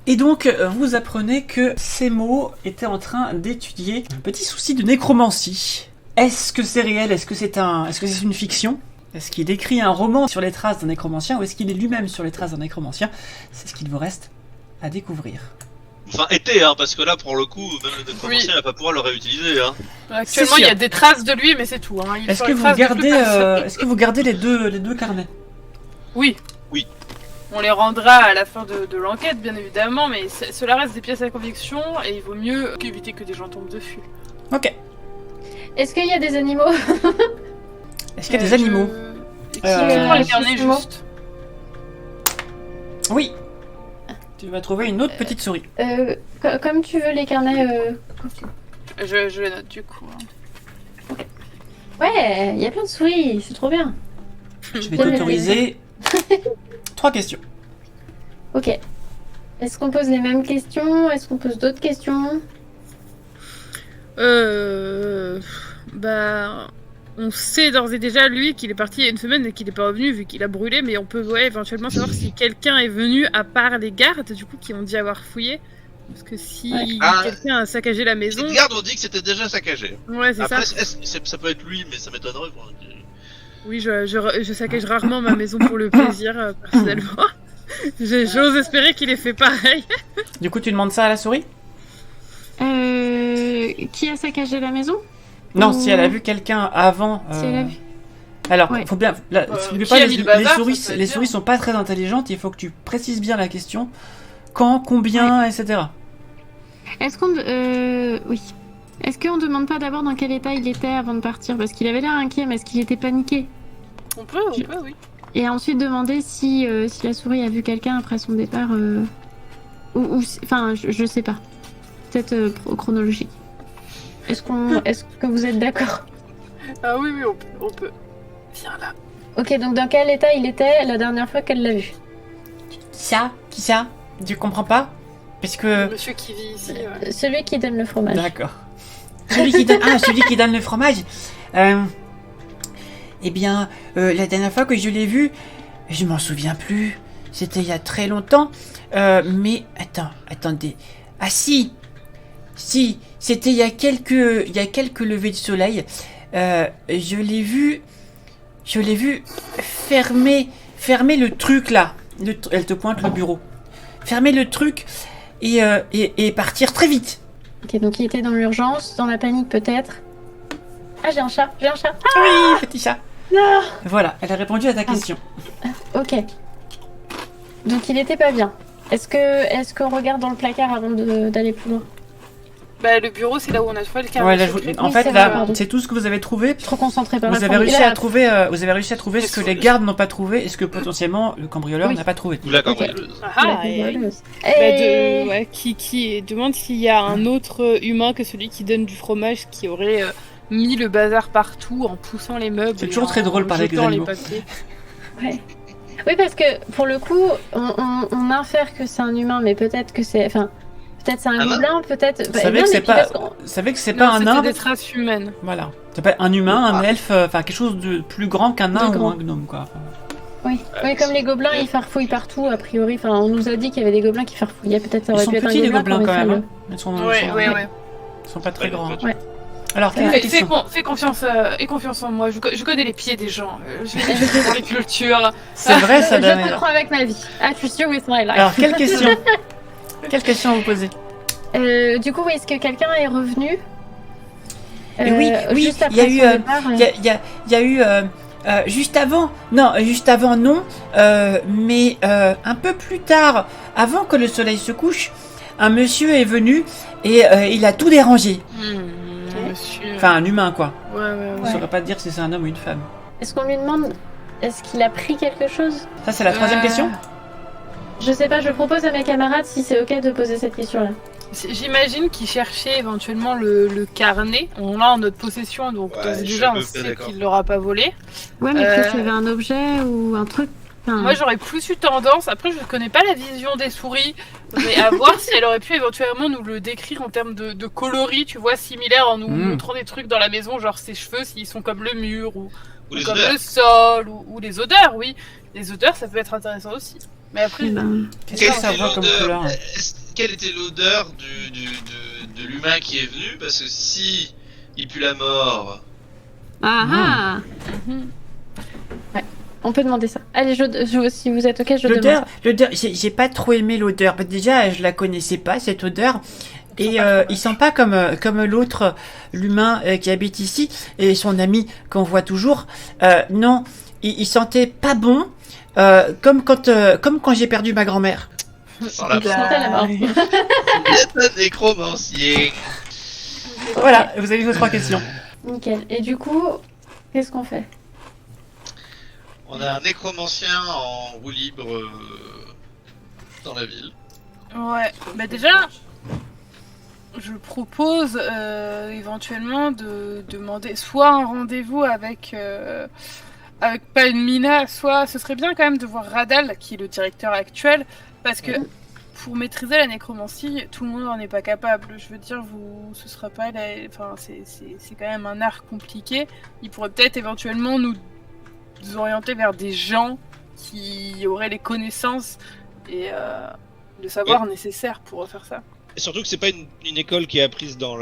Et donc, vous apprenez que Semo était en train d'étudier un petit souci de nécromancie. Est-ce que c'est réel? Est-ce que c'est une fiction? Est-ce qu'il écrit un roman sur les traces d'un nécromancien ou est-ce qu'il est lui-même sur les traces d'un nécromancien? C'est ce qu'il vous reste à découvrir. Enfin, été, hein, parce que là, pour le coup, même le nécromancien, il va pas pouvoir le réutiliser, hein. Actuellement, il y a des traces de lui, mais c'est tout. Hein. Est-ce que vous gardez les deux carnets? Oui. Oui. On les rendra à la fin de l'enquête, bien évidemment, mais cela reste des pièces à conviction et il vaut mieux éviter que des gens tombent dessus. Ok. Est-ce qu'il y a des animaux? Est-ce qu'il y a des animaux? Effectivement, les carnets, juste. Oui. Tu vas trouver une autre petite souris. Comme tu veux les carnets. Je les note du coup. Hein. Ouais, il y a plein de souris, c'est trop bien. Je vais t'autoriser 3 questions. Ok. Est-ce qu'on pose les mêmes questions? Est-ce qu'on pose d'autres questions? Bah... On sait d'ores et déjà, lui, qu'il est parti il y a une semaine et qu'il n'est pas revenu vu qu'il a brûlé, mais on peut éventuellement savoir si quelqu'un est venu à part les gardes, du coup, qui ont dit avoir fouillé. Parce que si quelqu'un a saccagé la maison... Les gardes ont dit que c'était déjà saccagé. Ouais, c'est Après, ça. ça peut être lui, mais ça m'étonnerait. Oui, je saccage rarement ma maison pour le plaisir, personnellement. J'ose espérer qu'il ait fait pareil. Du coup, tu demandes ça à la souris? Qui a saccagé la maison? Non, si elle a vu quelqu'un avant... Si elle a vu. Alors, Ouais. faut bien... les souris sont pas très intelligentes, il faut que tu précises bien la question. Quand, combien, etc. Est-ce qu'on... Oui. Est-ce qu'on demande pas d'abord dans quel état il était avant de partir? Parce qu'il avait l'air inquiet, mais est-ce qu'il était paniqué? On peut, oui. Et ensuite demander si la souris a vu quelqu'un après son départ... Enfin, je sais pas. Peut-être chronologique. Est-ce que vous êtes d'accord? Ah oui, on peut. Viens là. Ok, donc dans quel état il était la dernière fois qu'elle l'a vu? Qui ça? Tu comprends pas? Parce que... Monsieur qui vit ici, ouais. Celui qui donne le fromage. D'accord. celui qui donne le fromage. Eh bien, la dernière fois que je l'ai vu, je m'en souviens plus. C'était il y a très longtemps. Mais attendez. Ah si, c'était il y a quelques levées de soleil. Je l'ai vu fermer le truc là. Elle te pointe le bureau. Fermer le truc et partir très vite. Ok, donc il était dans l'urgence, dans la panique peut-être. Ah, j'ai un chat. Ah Oui, petit chat. Non. Voilà, elle a répondu à ta question. Ok. Donc il était pas bien. Est-ce qu'on regarde dans le placard avant d'aller plus loin? Bah, le bureau, c'est là où on a trouvé le carnet. Ouais, là, en Oui, fait, c'est là, vrai, pardon. c'est tout ce que vous avez trouvé. Trop concentré par Vous avez réussi à trouver ce que les gardes n'ont pas trouvé et ce que potentiellement le cambrioleur n'a pas trouvé. Ou la cambrioleuse. Qui demande s'il y a un autre humain que celui qui donne du fromage qui aurait mis le bazar partout en poussant les meubles. C'est toujours très drôle parler avec des animaux. Ouais. Oui, parce que pour le coup, on infère que c'est un humain, mais peut-être que c'est... Enfin, peut-être c'est un gobelin, peut-être... Vous savez que c'est pas un nain. des traces humaines. Voilà. C'est pas un humain, un elfe, enfin quelque chose de plus grand qu'un nain ou un gnome, quoi. Oui, comme les gobelins, ils farfouillent partout, a priori. Enfin, on nous a dit qu'il y avait des gobelins qui farfouillaient. Peut-être ça aurait pu être un gobelin. Ils sont petits, les gobelin gobelins, quand même. Ils sont pas très grands. Ouais. Alors, quelle est la question? Fais confiance en moi. Je connais les pieds des gens. Je vais dans les cultures. C'est vrai, ça, Je te crois avec ma vie. I trust you with my life. Alors, quelle question? Quelle question vous posez? Du coup, est-ce que quelqu'un est revenu? Oui, juste il y a après eu, son départ, il y a eu juste avant non, mais un peu plus tard, avant que le soleil se couche, un monsieur est venu et il a tout dérangé. Monsieur. Enfin, un humain, quoi. Ouais. On ne saurait pas dire si c'est un homme ou une femme. Est-ce qu'on lui demande, est-ce qu'il a pris quelque chose? Ça, c'est la troisième question? Je sais pas, je propose à mes camarades si c'est ok de poser cette question-là. J'imagine qu'il cherchait éventuellement le carnet. On l'a en notre possession, donc déjà on sait qu'il l'aura pas volé. Ouais, mais peut-être qu'il y avait un objet ou un truc. Moi j'aurais plus eu tendance, après je ne connais pas la vision des souris, mais à voir si elle aurait pu éventuellement nous le décrire en termes de coloris, tu vois, similaire en nous montrant des trucs dans la maison, genre ses cheveux s'ils sont comme le mur ou comme le sol ou les odeurs, oui. Les odeurs, ça peut être intéressant aussi. Mais après, Qu'est-ce que ça voit comme couleur? Quelle était l'odeur de l'humain qui est venu? Parce que si il pue la mort... Ouais, on peut demander ça. Allez, si vous êtes ok, je demande ça. L'odeur, j'ai pas trop aimé l'odeur. Déjà, je la connaissais pas, cette odeur. Et il sent pas comme l'autre, l'humain qui habite ici, et son ami qu'on voit toujours. Non, il sentait pas bon, comme quand j'ai perdu ma grand-mère. Sans la mort. C'est un nécromancier. Voilà, vous avez vos 3 questions. Nickel. Et du coup, qu'est-ce qu'on fait? On a un nécromancien en roue libre dans la ville. Ouais, bah déjà, je propose éventuellement de demander soit un rendez-vous avec Palmina, soit ce serait bien quand même de voir Radal, qui est le directeur actuel, parce que pour maîtriser la nécromancie, tout le monde n'en est pas capable. Je veux dire, ce sera pas, enfin, c'est quand même un art compliqué. Il pourrait peut-être éventuellement nous orienter vers des gens qui auraient les connaissances et le savoir nécessaire pour faire ça. Et surtout que c'est pas une école qui est apprise dans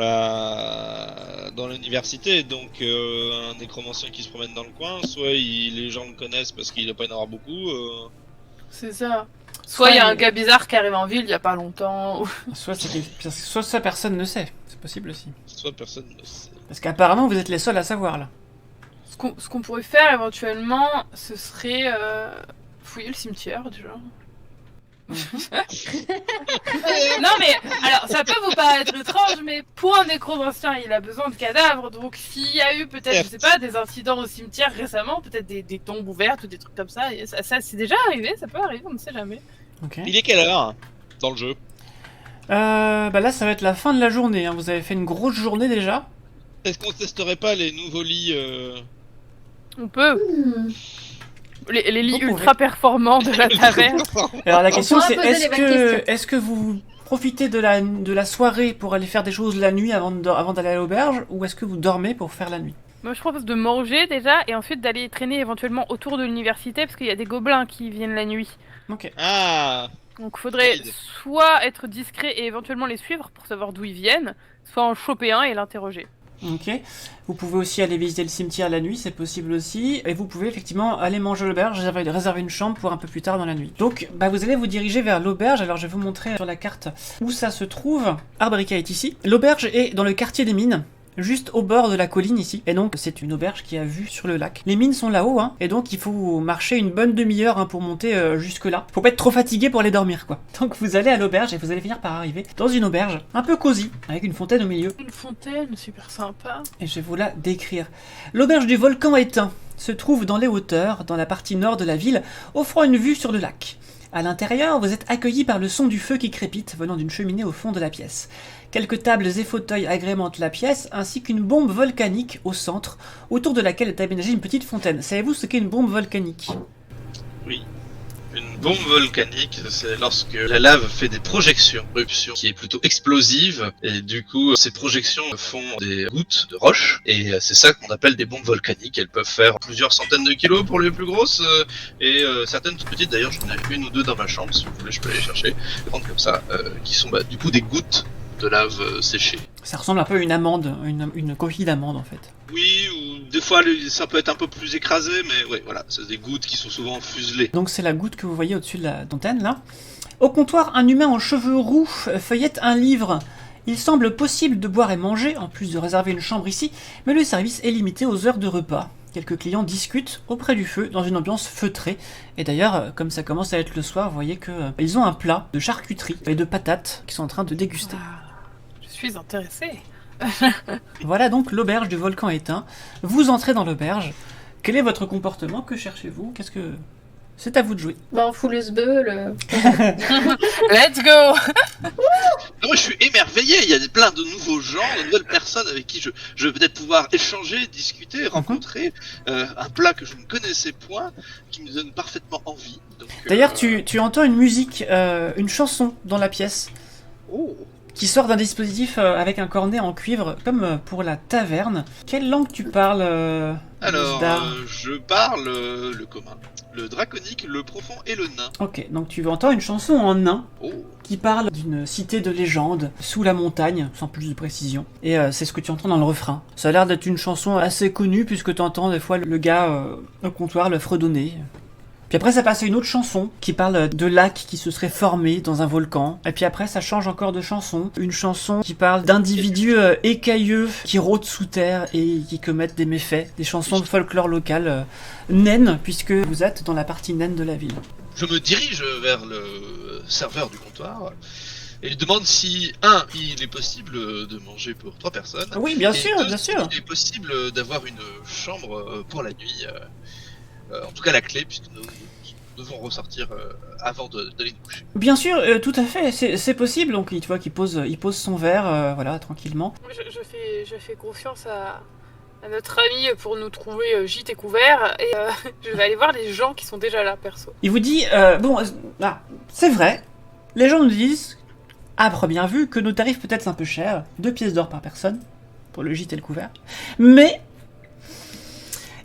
l'université, donc un nécromancien qui se promène dans le coin, soit les gens le connaissent parce qu'il doit pas y en avoir beaucoup. C'est ça. Soit il y a un gars bizarre qui arrive en ville il y a pas longtemps. Soit ça, personne ne sait. C'est possible aussi. Soit personne ne sait. Parce qu'apparemment, vous êtes les seuls à savoir, là. Ce qu'on pourrait faire éventuellement, ce serait fouiller le cimetière déjà. Non mais, alors ça peut vous paraître étrange, mais pour un nécromancien il a besoin de cadavres, donc s'il y a eu peut-être, je sais pas, des incidents au cimetière récemment, peut-être des tombes ouvertes ou des trucs comme ça, et ça c'est déjà arrivé, ça peut arriver, on ne sait jamais. Ok. Il est quelle heure dans le jeu? Bah là, ça va être la fin de la journée, hein. Vous avez fait une grosse journée déjà. Est-ce qu'on testerait pas les nouveaux lits On peut. Les lits ultra performants de la taverne. Alors la question c'est, poser les bonnes questions. est-ce que vous profitez de la soirée pour aller faire des choses la nuit avant d'aller à l'auberge, ou est-ce que vous dormez pour faire la nuit? Moi je propose de manger déjà et ensuite d'aller traîner éventuellement autour de l'université parce qu'il y a des gobelins qui viennent la nuit. Ok. Ah. Donc faudrait soit être discret et éventuellement les suivre pour savoir d'où ils viennent, soit en choper un et l'interroger. Ok. Vous pouvez aussi aller visiter le cimetière la nuit, c'est possible aussi. Et vous pouvez effectivement aller manger à l'auberge, réserver une chambre pour un peu plus tard dans la nuit. Donc, vous allez vous diriger vers l'auberge. Alors, je vais vous montrer sur la carte où ça se trouve. Arbrica est ici. L'auberge est dans le quartier des mines, juste au bord de la colline ici. Et donc, c'est une auberge qui a vue sur le lac. Les mines sont là-haut, hein. Et donc, il faut marcher une bonne demi-heure pour monter jusque-là. Faut pas être trop fatigué pour aller dormir, quoi. Donc, vous allez à l'auberge et vous allez finir par arriver dans une auberge un peu cosy, avec une fontaine au milieu. Une fontaine, super sympa. Et je vais vous la décrire. L'auberge du volcan éteint se trouve dans les hauteurs, dans la partie nord de la ville, offrant une vue sur le lac. À l'intérieur, vous êtes accueillis par le son du feu qui crépite venant d'une cheminée au fond de la pièce. Quelques tables et fauteuils agrémentent la pièce, ainsi qu'une bombe volcanique au centre, autour de laquelle est aménagée une petite fontaine. Savez-vous ce qu'est une bombe volcanique? Oui. Une bombe volcanique, c'est lorsque la lave fait des projections, éruption qui est plutôt explosive, et du coup, ces projections font des gouttes de roche, et c'est ça qu'on appelle des bombes volcaniques. Elles peuvent faire plusieurs centaines de kilos pour les plus grosses, et certaines toutes petites, d'ailleurs j'en ai une ou deux dans ma chambre, si vous voulez je peux aller chercher, des grandes comme ça, qui sont du coup des gouttes de lave séchée. Ça ressemble un peu à une amande, une coquille d'amande en fait. Oui, ou des fois ça peut être un peu plus écrasé, mais ouais, voilà, c'est des gouttes qui sont souvent fuselées. Donc c'est la goutte que vous voyez au-dessus de la fontaine là. Au comptoir, un humain en cheveux roux feuillette un livre. Il semble possible de boire et manger, en plus de réserver une chambre ici, mais le service est limité aux heures de repas. Quelques clients discutent auprès du feu dans une ambiance feutrée. Et d'ailleurs, comme ça commence à être le soir, vous voyez que ils ont un plat de charcuterie et de patates qu'ils sont en train de déguster. Je suis intéressée. Voilà donc l'auberge du volcan éteint. Vous entrez dans l'auberge. Quel est votre comportement? Que cherchez-vous? Qu'est-ce que... C'est à vous de jouer. On fout le sbeul. Let's go. Moi je suis émerveillé, il y a plein de nouveaux gens, de nouvelles personnes avec qui je vais peut-être pouvoir échanger, discuter, rencontrer un plat que je ne connaissais point, qui me donne parfaitement envie. Donc, D'ailleurs tu entends une musique, une chanson dans la pièce. Oh. qui sort d'un dispositif avec un cornet en cuivre, comme pour la taverne. Quelle langue tu parles Alors, Nisdar je parle le commun, le draconique, le profond et le nain. Ok, donc tu entends une chanson en nain Oh, qui parle d'une cité de légende sous la montagne, sans plus de précision. Et c'est ce que tu entends dans le refrain. Ça a l'air d'être une chanson assez connue puisque tu entends des fois le gars au comptoir le fredonner. Puis après ça passe à une autre chanson qui parle de lacs qui se seraient formés dans un volcan. Et puis après ça change encore de chanson. Une chanson qui parle d'individus écailleux qui rôdent sous terre et qui commettent des méfaits. Des chansons de folklore local naines puisque vous êtes dans la partie naine de la ville. je me dirige vers le serveur du comptoir et lui demande si, il est possible de manger pour 3 personnes. Oui, bien et sûr, deux, bien sûr. Il est possible d'avoir une chambre pour la nuit. En tout cas la clé, puisque nous devons ressortir avant d'aller nous coucher. Bien sûr, tout à fait, c'est possible. Donc tu vois qu'il pose son verre, voilà, tranquillement. Je fais confiance à notre ami pour nous trouver gîte et couvert et je vais aller voir les gens qui sont déjà là, perso. Il vous dit, c'est vrai, les gens nous disent, à première vue, que nos tarifs peut être un peu chers, 2 pièces d'or par personne, pour le gîte et le couvert, mais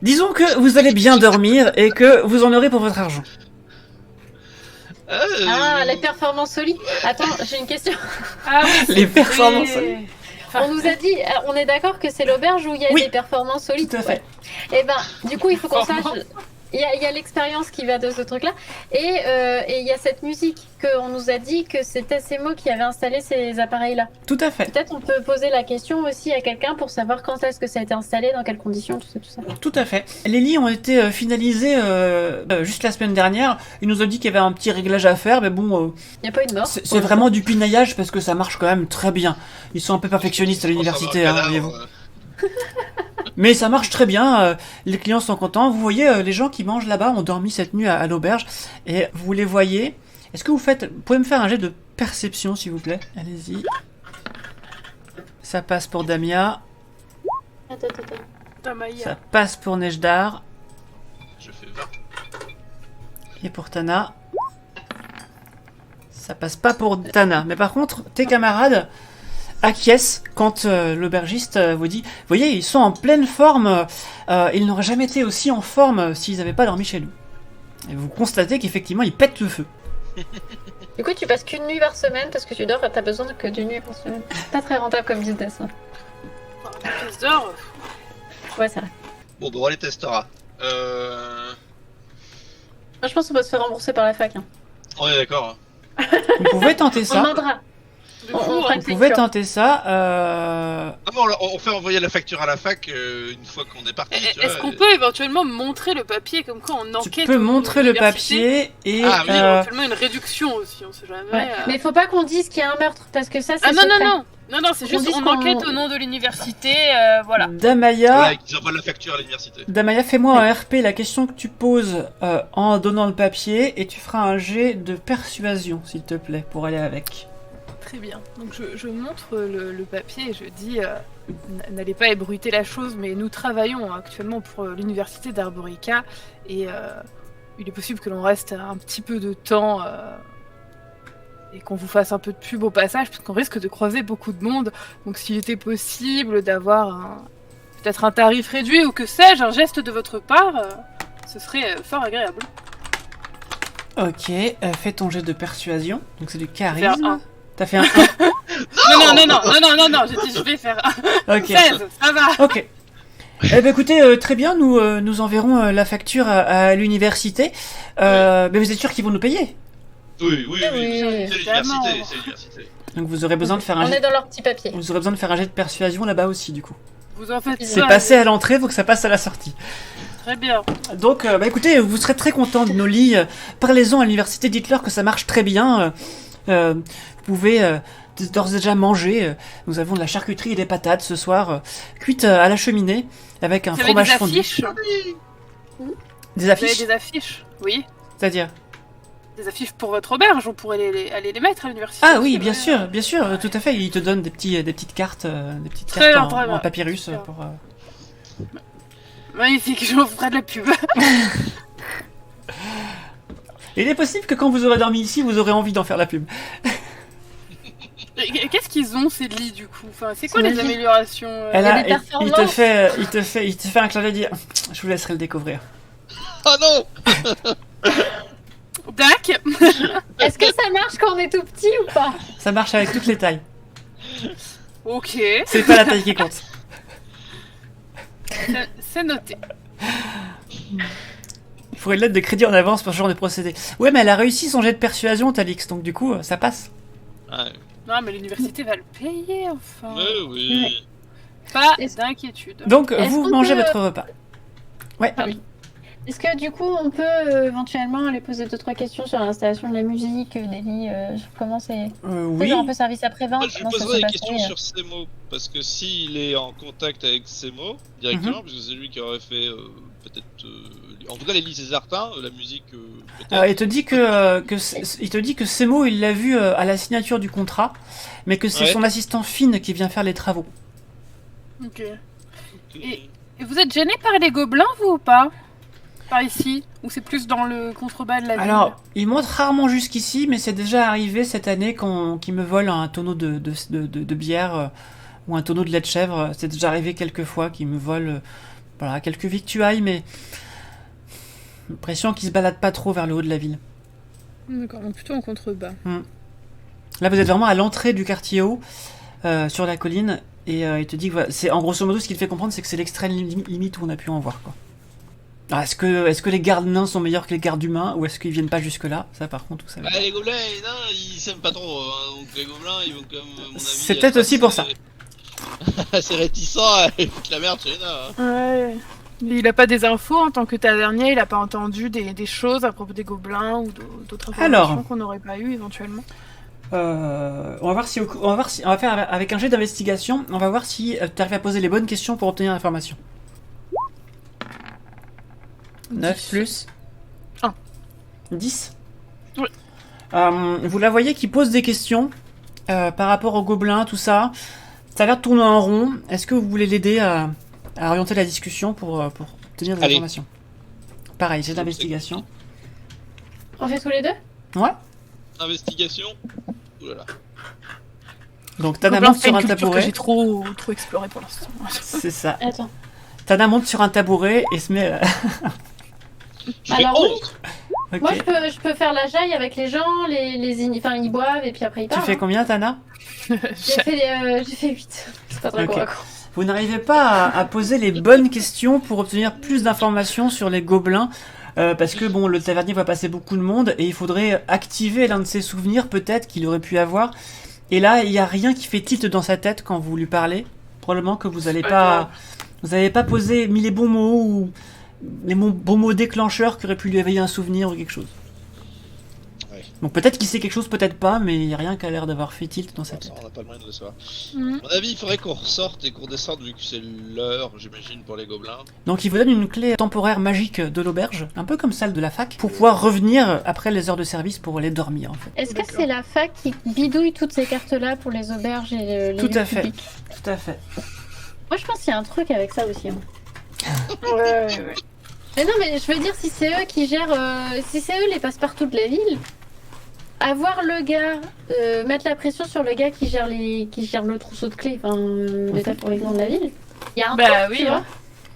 disons que vous allez bien dormir et que vous en aurez pour votre argent. Ah, les performances solides. Attends, j'ai une question. Ah oui, Les performances. On nous a dit, on est d'accord que c'est l'auberge où il y a Oui. des performances solides. Tout à fait. Et ben, du coup, il faut qu'on sache. Il y a l'expérience qui va de ce truc-là. Et il y a cette musique qu'on nous a dit que c'était Semo qui avait installé ces appareils-là. Tout à fait. Peut-être on peut poser la question aussi à quelqu'un pour savoir quand est-ce que ça a été installé, dans quelles conditions, tout ça. Tout à fait. Les lits ont été finalisés juste la semaine dernière. Ils nous ont dit qu'il y avait un petit réglage à faire, mais bon, Il n'y a pas eu de mort. c'est vraiment du pinaillage parce que ça marche quand même très bien. Ils sont un peu perfectionnistes à l'université, hein, voyez-vous. Mais ça marche très bien, les clients sont contents. Vous voyez, les gens qui mangent là-bas ont dormi cette nuit à l'auberge et vous les voyez. Est-ce que vous pouvez me faire un jet de perception s'il vous plaît? Allez-y. Ça passe pour Damia, Attends. Tamaïa. ça passe pour Nejdar Je fais 20. et pour Tana. Ça passe pas pour Tana, mais par contre, tes camarades acquiescent quand l'aubergiste vous dit « Voyez, ils sont en pleine forme, ils n'auraient jamais été aussi en forme s'ils n'avaient pas dormi chez nous. » Et vous constatez qu'effectivement, ils pètent le feu. Du coup, tu passes qu'une nuit par semaine parce que tu dors, t'as besoin que d'une nuit par semaine. Pas très rentable comme business. Hein. Enfin, 2 pièces d'or. Ouais, c'est vrai. Bon, on les testera. Moi, je pense qu'on va se faire rembourser par la fac. Hein. On est d'accord. Vous pouvez tenter On ça. demandera. De On fou, fera hein. une Vous pouvez facture. tenter ça. Ah bon, on fait envoyer la facture à la fac une fois qu'on est parti. tu vois, Est-ce qu'on peut éventuellement montrer le papier comme quoi on enquête Tu peux au nom de montrer le l'université? papier et... Ah, oui, Éventuellement une réduction aussi, on sait jamais. Ouais. Mais faut pas qu'on dise qu'il y a un meurtre parce que ça, c'est Ah non, secret. non, c'est juste dit on qu'on- enquête au nom de l'université, voilà. Damaya, Voilà, qu'ils envoient la facture à l'université. fais-moi un RP la question que tu poses en donnant le papier et tu feras un jet de persuasion, s'il te plaît, pour aller avec. Très bien. Donc je montre le papier et je dis n'allez pas ébruiter la chose, mais nous travaillons actuellement pour l'université d'Arborica et il est possible que l'on reste un petit peu de temps et qu'on vous fasse un peu de pub au passage, parce qu'on risque de croiser beaucoup de monde. Donc s'il était possible d'avoir peut-être un tarif réduit ou que sais-je, un geste de votre part, ce serait fort agréable. Ok, fais ton jet de persuasion, donc c'est du Faire charisme. un. T'as fait un Non, j'ai dit je vais faire 1. Ok. 16, ça va. Ok. Eh ben écoutez, très bien, nous enverrons la facture à l'université. Mais vous êtes sûr qu'ils vont nous payer? Oui. Oui. C'est l'université, Évidemment. c'est l'université. Donc vous aurez besoin de faire un On est jet... dans leur petit papier. Vous aurez besoin de faire un jet de persuasion là-bas aussi, du coup. Vous en faites C'est pas, passé à l'entrée, faut que ça passe à la sortie. Très bien. Donc, écoutez, vous serez très content de nos lits. Parlez-en à l'université, dites-leur que ça marche très bien. Vous pouvez d'ores et déjà manger. Nous avons de la charcuterie et des patates ce soir, cuites à la cheminée, avec un Vous avez fromage des fondu. affiches Des Vous avez affiches des affiches Oui. C'est-à-dire Des affiches pour votre auberge, on pourrait aller les mettre à l'université. Ah oui, aussi, bien sûr, tout à fait. Ils te donnent des petites cartes, Très bien, en, très bien. en papyrus Super. pour... Magnifique, je vous ferai de la pub. Il est possible que quand vous aurez dormi ici, vous aurez envie d'en faire la pub. Mais qu'est-ce qu'ils ont ces lits du coup? Enfin, c'est quoi C'est les magique. améliorations Elle y a a- des il te performances. fait un clin d'œil. Dire, je vous laisserai le découvrir. Oh non. Dac. Est-ce que ça marche quand on est tout petit ou pas? Ça marche avec toutes les tailles. Ok, C'est pas la taille qui compte. c'est noté. Il faudrait une lettre de crédit en avance pour ce genre de procédé. Ouais, mais elle a réussi son jet de persuasion, Talix, donc du coup, ça passe. Ouais. Non, mais l'université va le payer enfin. Mais oui. Pas Est-ce- d'inquiétude. Donc, Est-ce vous qu'on mangez peut- votre repas. Ouais. Ah oui. Est-ce que du coup on peut éventuellement aller poser 2-3 questions sur l'installation de la musique, des lits, comment c'est... Oui. Genre un peu service après-vente, Moi, je lui comment ça poserai s'est des passé questions sur Semo, parce que s'il est en contact avec Semo directement, parce que c'est lui qui aurait fait peut-être, en tout cas les lycées Artin, la musique peut-être. Il te dit il te dit que Semo, il l'a vu à la signature du contrat, mais que c'est Ouais. son assistant Finn qui vient faire les travaux. Ok. Ok. Et vous êtes gêné par les gobelins, vous ou pas? Par ici? Ou c'est plus dans le contrebas de la ville? Alors, il monte rarement jusqu'ici, mais c'est déjà arrivé cette année qu'il me vole un tonneau de bière ou un tonneau de lait de chèvre. C'est déjà arrivé quelques fois qu'il me vole voilà, quelques victuailles, mais l'impression qu'il se balade pas trop vers le haut de la ville. D'accord, donc plutôt en contrebas. Là, vous êtes vraiment à l'entrée du quartier haut, sur la colline, et il te dit que voilà, c'est en grosso modo ce qu'il te fait comprendre, c'est que c'est l'extrême limite où on a pu en voir, quoi. Alors, est-ce que les gardes nains sont meilleurs que les gardes humains, ou est-ce qu'ils viennent pas jusque là? Ça, par contre, vous savez. Bah, les gobelins, non, ils s'aiment pas trop, hein, donc les gobelins, ils vont comme, à mon avis, C'est être peut-être aussi pour ça. assez réticents à foutre la merde chez les nains. Hein. Ouais. Mais il a pas des infos en tant que tavernier, il a pas entendu des choses à propos des gobelins ou d'autres informations Alors. qu'on n'aurait pas eu éventuellement. On va voir si, on va faire avec un jet d'investigation. On va voir si tu arrives à poser les bonnes questions pour obtenir l'information. 9 plus Un. 10. Oui. Vous la voyez qui pose des questions par rapport aux gobelins, tout ça. Ça a l'air de tourner en rond. Est-ce que vous voulez l'aider à orienter la discussion pour obtenir des Allez. informations? Pareil, jet d'investigation. On fait tous les deux? Ouais. Investigation. Oulala. Donc Tana Gobelins, monte c'est sur une un culture tabouret. que j'ai trop exploré pour l'instant. C'est ça. Attends. Tana monte sur un tabouret et se met. Je fais Alors, oui. 11. Ok. Moi je peux faire la jaille avec les gens, enfin ils boivent et puis après ils Tu partent. fais combien, Tana? J'ai fait 8. C'est pas très Ok. convaincant. Vous n'arrivez pas à poser les bonnes questions pour obtenir plus d'informations sur les gobelins. Parce que bon, le tavernier va passer beaucoup de monde et il faudrait activer l'un de ses souvenirs peut-être qu'il aurait pu avoir. Et là, il n'y a rien qui fait tilt dans sa tête quand vous lui parlez. Probablement que vous n'avez pas mis les bons mots ou les bons mots déclencheurs qui auraient pu lui éveiller un souvenir ou quelque chose. Ouais. Donc peut-être qu'il sait quelque chose, peut-être pas, mais il n'y a rien qui a l'air d'avoir fait tilt dans sa tête. Ça, on n'a pas le moyen de le savoir. Mhm. À mon avis, il faudrait qu'on ressorte et qu'on descende vu que c'est l'heure, j'imagine, pour les gobelins. Donc il vous donne une clé temporaire magique de l'auberge, un peu comme celle de la fac, pour pouvoir revenir après les heures de service pour aller dormir en fait. Est-ce que D'accord. c'est la fac qui bidouille toutes ces cartes-là pour les auberges et les Tout à lieux fait. publics? Tout à fait. Moi je pense qu'il y a un truc avec ça aussi. Hein. Ouais. Mais non, mais je veux dire, si c'est eux qui gèrent, si c'est eux les passe-partout de la ville, avoir le gars, mettre la pression sur le gars qui gère le trousseau de clés, enfin, l'état pour de la ville. Il y a un Bah truc, oui, tu vois. hein.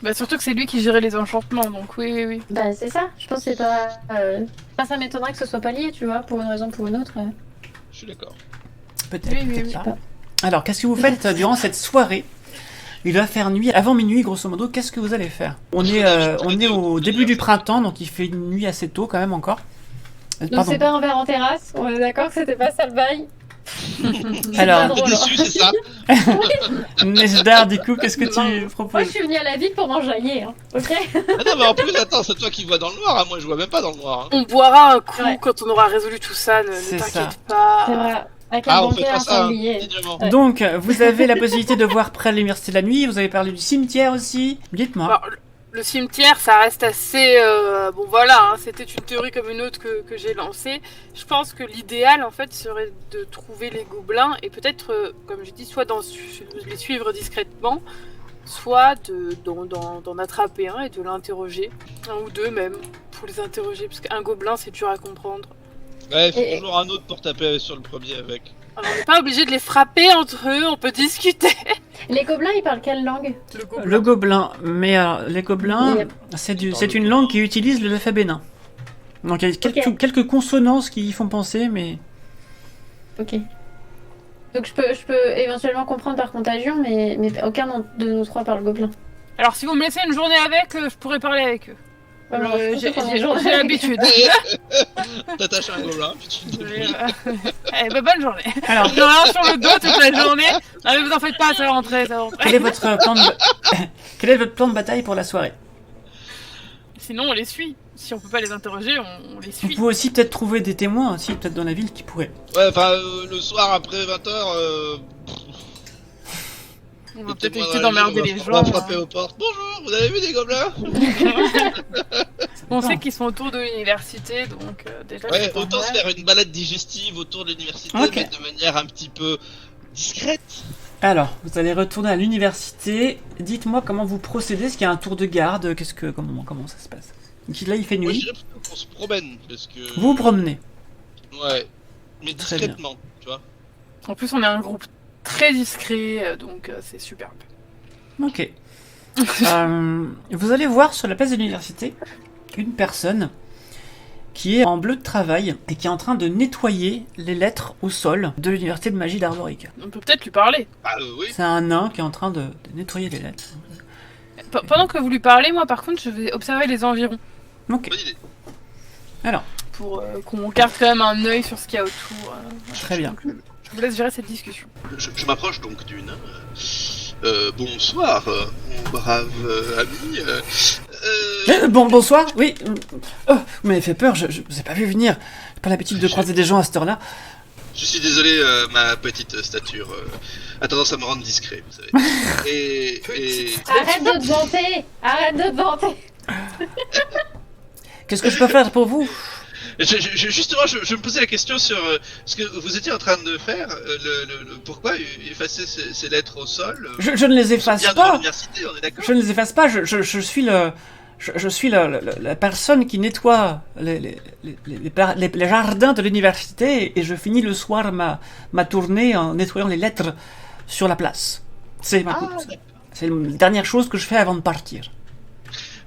Bah surtout que c'est lui qui gérait les enchantements, donc oui. Bah c'est ça. Je pense que c'est pas. Enfin, ça m'étonnerait que ce soit pas lié, tu vois, pour une raison ou pour une autre. Je suis d'accord. Peut-être, Oui, oui, peut-être oui. pas. Alors, qu'est-ce que vous faites durant cette soirée? Il va faire nuit. Avant minuit, grosso modo, qu'est-ce que vous allez faire? On est au début du printemps, donc il fait une nuit assez tôt quand même encore. Donc Pardon. c'est pas un verre en terrasse. On est d'accord que c'était pas ça le bail. Alors, pas T'es drôle, déçu, c'est ça? Nesdar, du coup, qu'est-ce que tu Moi proposes? je suis venue à la ville pour m'enjailler, hein. Ok. Ah non, mais en plus, attends, c'est toi qui vois dans le noir, hein. Moi je vois même pas dans le noir. Hein. On boira un coup Ouais. quand on aura résolu tout ça, ne C'est t'inquiète C'est pas. vrai. Avec un Ah, on fait banquet, pas un ça, hein, sanglier. dignement. Ouais. Donc, vous avez la possibilité de voir près de l'université de la nuit. Vous avez parlé du cimetière aussi. Dites-moi. Alors, le cimetière, ça reste assez... bon voilà, hein, c'était une théorie comme une autre que j'ai lancée. Je pense que l'idéal, en fait, serait de trouver les gobelins et peut-être, comme j'ai dit, soit les suivre discrètement, soit d'en attraper un et de l'interroger. Un ou deux même, pour les interroger, parce qu'un gobelin, c'est dur à comprendre. Ouais, il faut toujours un autre pour taper sur le premier avec. On n'est pas obligé de les frapper entre eux, on peut discuter. Les gobelins, ils parlent quelle langue? Le gobelin, mais les gobelins, c'est une langue qui utilise l'alphabet nain. Donc il y a quelques consonances qui y font penser, mais... Ok. Donc je peux éventuellement comprendre par contagion, mais aucun de nous trois parle gobelin. Alors si vous me laissez une journée avec, je pourrais parler avec eux. Ouais, J'ai l'habitude. T'attaches un gobelin, puis tu te débrouilles. Eh ben, bonne journée. Alors, Non, sur le dos toute la journée. Ah, mais vous en faites pas, ça va rentrer, ça va rentrer. quel est votre plan quel est votre plan de bataille pour la soirée? Sinon, on les suit. Si on peut pas les interroger, on les Vous suit. pouvez aussi peut-être trouver des témoins, aussi, peut-être dans la ville, qui pourraient... Ouais, enfin, le soir après 20h, On va peut-être éviter d'emmerder les on gens. va frapper aux portes. Bonjour, vous avez vu des gobelins? On sait qu'ils sont autour de l'université, donc déjà... Ouais, c'est pas autant se mal. faire une balade digestive autour de l'université, Ok. mais de manière un petit peu discrète. Alors, vous allez retourner à l'université. Dites-moi comment vous procédez. Est-ce qu'il y a un tour de garde? Comment ça se passe? Donc là, il fait Moi, je nuit. dirais plutôt qu'on se promène, parce que... Vous vous promenez. Ouais, mais Très bien. discrètement, tu vois. En plus, on est un groupe très discret, donc c'est superbe. Ok. Vous allez voir sur la place de l'université une personne qui est en bleu de travail et qui est en train de nettoyer les lettres au sol de l'université de magie d'Arborica. On peut peut-être lui parler. Ah oui. C'est un nain qui est en train de nettoyer les lettres. Pendant que vous lui parlez, moi par contre, je vais observer les environs. Ok. Bonne idée. Alors, Pour qu'on garde quand même un œil sur ce qu'il y a autour. très bien. Je vous laisse gérer cette discussion. Je m'approche donc d'une. Bonsoir, mon brave ami. Bonsoir. Oui. Oh, vous m'avez fait peur. Je vous ai pas vu venir. J'ai pas l'habitude de croiser des gens à cette heure-là. Je suis désolé, ma petite stature a tendance à me rendre discret, vous savez. Et Arrête de te vanter! Arrête de te vanter! Qu'est-ce que je peux faire pour vous? justement, je me posais la question sur ce que vous étiez en train de faire. Pourquoi effacer ces lettres au sol? Je ne les efface Bien dans pas. l'université, on est d'accord? Je ne les efface pas. Je suis la personne qui nettoie les jardins de l'université et je finis le soir ma tournée en nettoyant les lettres sur la place. C'est la dernière chose que je fais avant de partir.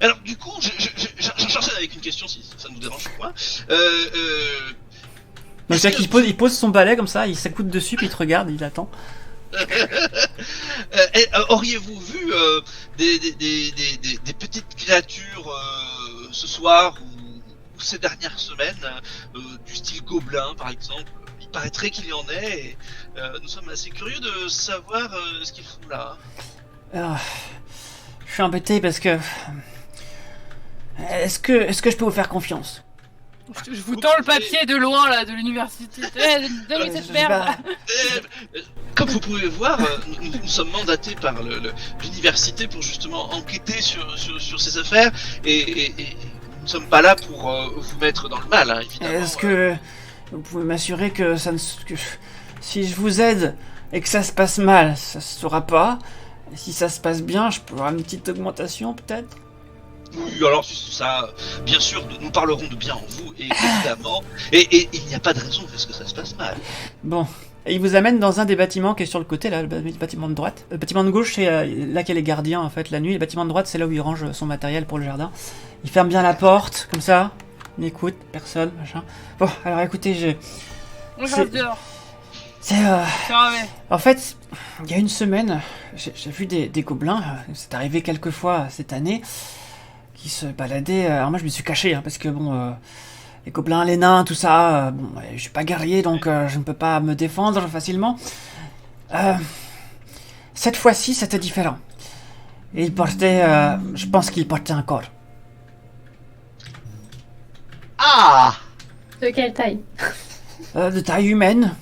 Alors, du coup, j'enchaîne avec une question, si ça ne vous dérange pas. Donc c'est qu'il pose son balai comme ça, il s'accoute dessus, puis il te regarde, il attend. Auriez-vous vu des petites créatures ce soir ou ces dernières semaines, du style gobelin par exemple? Il paraîtrait qu'il y en ait, et nous sommes assez curieux de savoir ce qu'ils font là. Je suis embêté parce que... Est-ce que je peux vous faire confiance? Je vous tends le papier de loin là, de l'université. Donnez cette merde. Comme vous pouvez voir, nous sommes mandatés par l'université pour justement enquêter sur ces affaires et nous ne sommes pas là pour vous mettre dans le mal, hein, évidemment. Est-ce que vous pouvez m'assurer que si je vous aide et que ça se passe mal, ça se saura pas? Et si ça se passe bien, je peux avoir une petite augmentation peut-être? Oui, alors ça, bien sûr, nous parlerons de bien en vous, et évidemment, et il n'y a pas de raison parce que ça se passe mal. Bon. Et il vous amène dans un des bâtiments qui est sur le côté, là, le bâtiment de droite. Le bâtiment de gauche, c'est là qu'il y a les gardiens, en fait, la nuit. Le bâtiment de droite, c'est là où il range son matériel pour le jardin. Il ferme bien la porte, comme ça. Il écoute, personne, machin. Bon, alors écoutez, On reste dehors. c'est en fait, il y a une semaine, j'ai vu des gobelins, c'est arrivé quelques fois cette année, qui se baladaient. Alors moi je me suis caché, hein, parce que bon, les gobelins, les nains, tout ça, bon, je suis pas guerrier, donc je ne peux pas me défendre facilement. Cette fois-ci, c'était différent. Ils portaient, je pense qu'ils portaient un corps. Ah! De quelle taille? De taille humaine.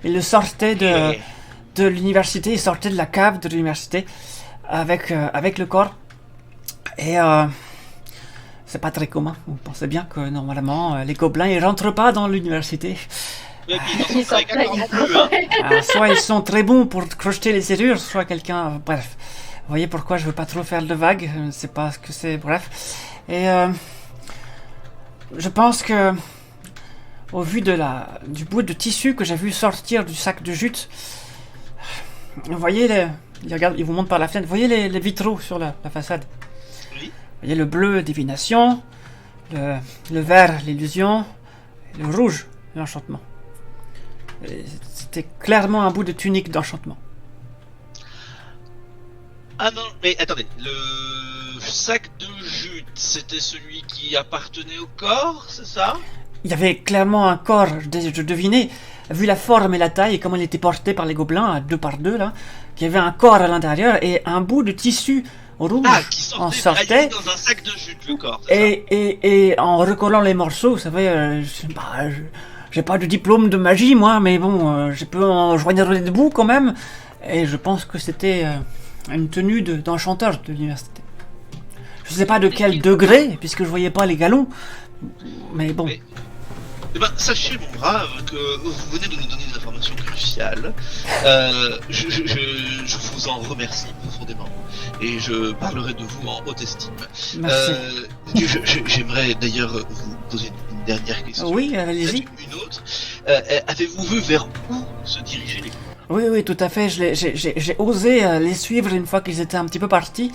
Ils le sortaient de l'université, ils sortaient de la cave de l'université avec le corps. Et c'est pas très commun. Vous pensez bien que normalement les gobelins ils rentrent pas dans l'université. Et puis, Ils sont avec un corps non plus, hein. Alors, soit ils sont très bons pour crocheter les serrures, soit quelqu'un. Bref, vous voyez pourquoi je veux pas trop faire de vagues. Je ne sais pas ce que c'est. Bref, et je pense que au vu du bout de tissu que j'ai vu sortir du sac de jute. Vous voyez, il vous montre par la fenêtre, vous voyez les vitraux sur la façade. Oui. Vous voyez le bleu, divination, le vert, l'illusion, et le rouge, l'enchantement. C'était clairement un bout de tunique d'enchantement. Ah non, mais attendez, le sac de jute, c'était celui qui appartenait au corps, c'est ça? Il y avait clairement un corps, je devinais, vu la forme et la taille et comment il était porté par les gobelins, à 2 par 2 là, qu'il y avait un corps à l'intérieur et un bout de tissu rouge qui en sortait sortait. dans un sac de jute, le corps, c'est ça? Et en recollant les morceaux, vous savez, j'ai pas de diplôme de magie moi, mais bon, je peux en joindre les bouts quand même. Et je pense que c'était une tenue d'enchanteur de l'université. Je sais pas de quel degré, puisque je voyais pas les galons, mais bon. Eh ben, sachez, mon brave, que vous venez de nous donner une information cruciale. Je vous en remercie profondément. Et je parlerai de vous en haute estime. Merci. J'aimerais d'ailleurs vous poser une dernière question. Oui, allez-y. Une autre. Avez-vous vu vers où se dirigeaient les Oui, tout à fait. J'ai osé les suivre une fois qu'ils étaient un petit peu partis.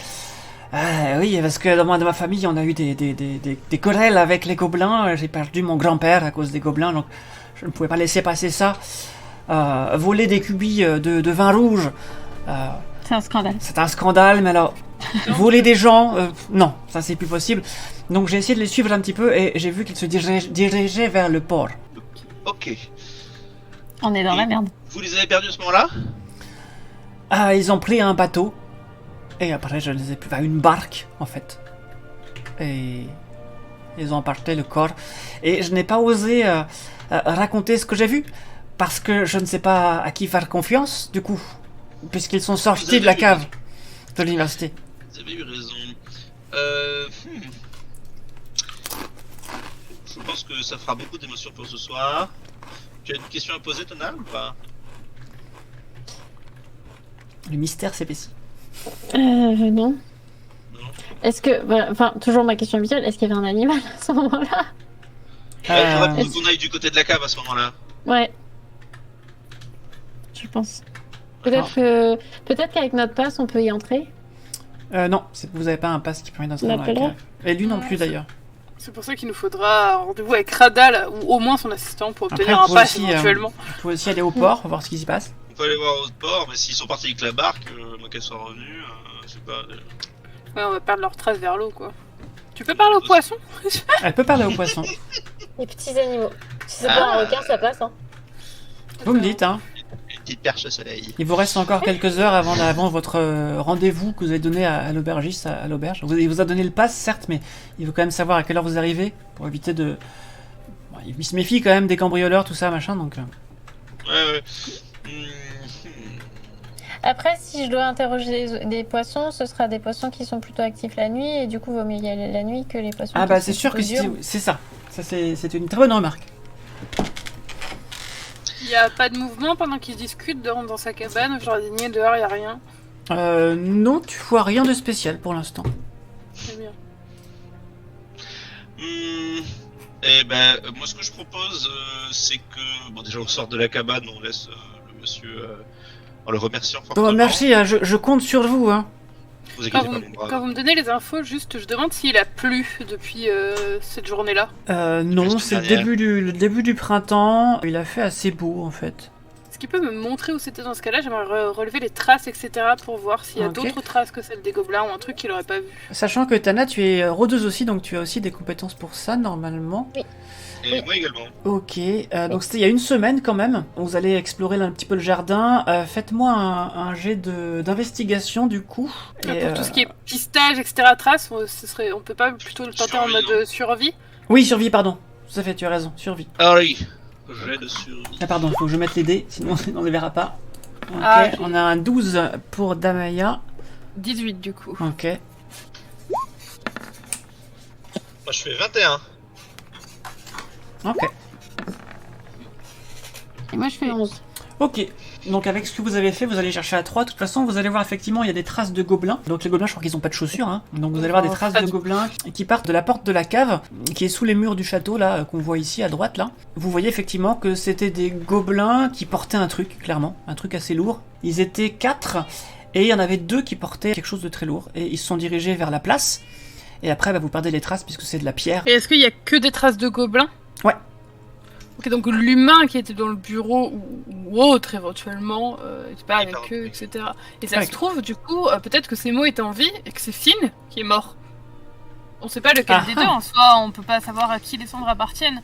Oui, parce que dans ma famille, on a eu des querelles avec les gobelins. J'ai perdu mon grand-père à cause des gobelins, donc je ne pouvais pas laisser passer ça. Voler des cubis de vin rouge, C'est un scandale. c'est un scandale, mais alors, voler des gens, non, ça c'est plus possible. Donc j'ai essayé de les suivre un petit peu et j'ai vu qu'ils se dirigeaient vers le port. Ok. On est dans la merde. Vous les avez perdus à ce moment-là? Ils ont pris un bateau. Et après, je ne les ai plus. Une barque, en fait. Et ils ont emporté le corps. Et je n'ai pas osé raconter ce que j'ai vu. Parce que je ne sais pas à qui faire confiance, du coup. Puisqu'ils sont sortis de la cave de l'université. Vous avez eu raison. Je pense que ça fera beaucoup d'émotions pour ce soir. Tu as une question à poser, Tonal, ou pas? Le mystère s'épaissit. Non. Non. Est-ce que, enfin, toujours ma question habituelle, est-ce qu'il y avait un animal à ce moment-là? Il faudrait qu'on aille du côté de la cave à ce moment-là. Ouais. Je pense. Peut-être qu'avec notre passe, on peut y entrer. Non, vous n'avez pas un pass qui permet d'entrer dans la L'appellerai. cave. Et lui non plus, d'ailleurs. C'est pour ça qu'il nous faudra un rendez-vous avec Radal, ou au moins son assistant, pour Après, obtenir vous un pouvez pass aussi, éventuellement. Vous pouvez aussi aller au port, voir ce qui s'y passe. On peut aller voir au port, mais s'ils sont partis avec la barque, moi qu'elle soit revenue, je sais pas. Ouais, on va perdre leur trace vers l'eau, quoi. Tu peux parler aux poissons? Elle peut parler aux poissons. Les petits animaux. Si c'est pas un requin, ça passe, hein. Vous me dites, hein. Une petite perche au soleil. Il vous reste encore quelques heures avant votre rendez-vous que vous avez donné à l'aubergiste, à l'auberge. Il vous a donné le pass, certes, mais il veut quand même savoir à quelle heure vous arrivez, pour éviter de... Bon, il se méfie quand même des cambrioleurs, tout ça, machin, donc... Ouais. Après, si je dois interroger des poissons, ce sera des poissons qui sont plutôt actifs la nuit, et du coup, vaut mieux y aller la nuit que les poissons Ah qui bah sont c'est sûr que plutôt diurnes. c'est ça. Ça c'est une très bonne remarque. Il y a pas de mouvement pendant qu'ils discutent dans sa cabane, jardinier, dehors, il y a rien. Non, tu vois rien de spécial pour l'instant. C'est bien. Eh ben, moi ce que je propose, c'est que, bon déjà on sort de la cabane, on laisse le monsieur en le remerciant fortement. Bon, merci, je compte sur vous, hein. Vous Quand inquiétez vous, pas, mon brave. quand vous me donnez les infos, juste, je demande s'il a plu depuis cette journée-là. Non, Juste c'est derrière. le début du printemps. Il a fait assez beau en fait. Est-ce qu'il peut me montrer où c'était dans ce cas-là? J'aimerais relever les traces, etc. pour voir s'il y a Ok. d'autres traces que celles des gobelins ou un truc qu'il aurait pas vu. Sachant que Tana, tu es rôdeuse aussi, donc tu as aussi des compétences pour ça normalement. Et moi également. Ok, donc c'était il y a une semaine quand même. Vous allez explorer un petit peu le jardin. Faites-moi un jet d'investigation du coup. Et, Pour tout ce qui est pistage, etc. traces, on peut pas plutôt le tenter en Survie, mode survie? Oui, survie, pardon. Tout à fait, tu as raison, survie. Ah oui, jet de survie. Ah pardon, il faut que je mette les dés, sinon on ne les verra pas. Ok, Ah, j'ai- on a un 12 pour Damaya. 18 du coup. Ok. Moi je fais 21. Ok. Et moi, je fais 11. Ok, donc avec ce que vous avez fait, vous allez chercher à 3. De toute façon, vous allez voir effectivement, il y a des traces de gobelins. Donc les gobelins, je crois qu'ils ont pas de chaussures. Hein. Donc vous allez voir des traces de gobelins qui partent de la porte de la cave, qui est sous les murs du château, là, qu'on voit ici à droite, là. Vous voyez effectivement que c'était des gobelins qui portaient un truc, clairement. Un truc assez lourd. Ils étaient 4, et il y en avait 2 qui portaient quelque chose de très lourd. Et ils se sont dirigés vers la place. Et après, vous perdez les traces, puisque c'est de la pierre. Et est-ce qu'il y a que des traces de gobelins? Ouais. Ok, donc l'humain qui était dans le bureau ou autre éventuellement, était pas avec eux, etc. Et ça se trouve, du coup, peut-être que Semo est en vie et que c'est Finn qui est mort. On sait pas lequel des deux, en soi, on peut pas savoir à qui les cendres appartiennent.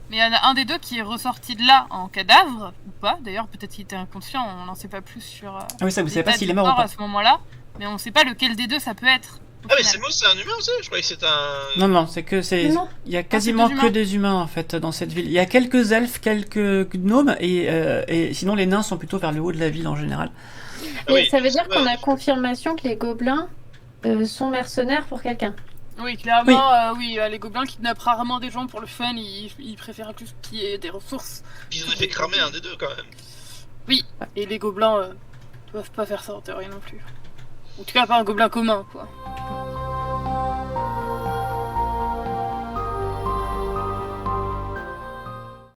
Mais il y en a un des deux qui est ressorti de là en cadavre, ou pas. D'ailleurs, peut-être qu'il était inconscient, on n'en sait pas plus sur. Ah oui, ça, vous savez pas s'il est mort mort ou pas. à ce moment-là, mais on sait pas lequel des deux ça peut être. Ah mais Semo c'est un humain aussi? Je croyais que c'était un... Non, c'est que c'est... Non. Il y a quasiment que des humains, en fait, dans cette ville. Il y a quelques elfes, quelques gnomes, et sinon les nains sont plutôt vers le haut de la ville, en général. Mais ça veut dire qu'on a confirmation que les gobelins sont mercenaires pour quelqu'un. Oui, clairement, les gobelins kidnappent rarement des gens pour le fun, ils préfèrent juste piller des ressources. Ils ont fait cramer un des deux, quand même. Oui, et les gobelins doivent pas faire ça en théorie non plus. En tout cas, pas un gobelin commun, quoi.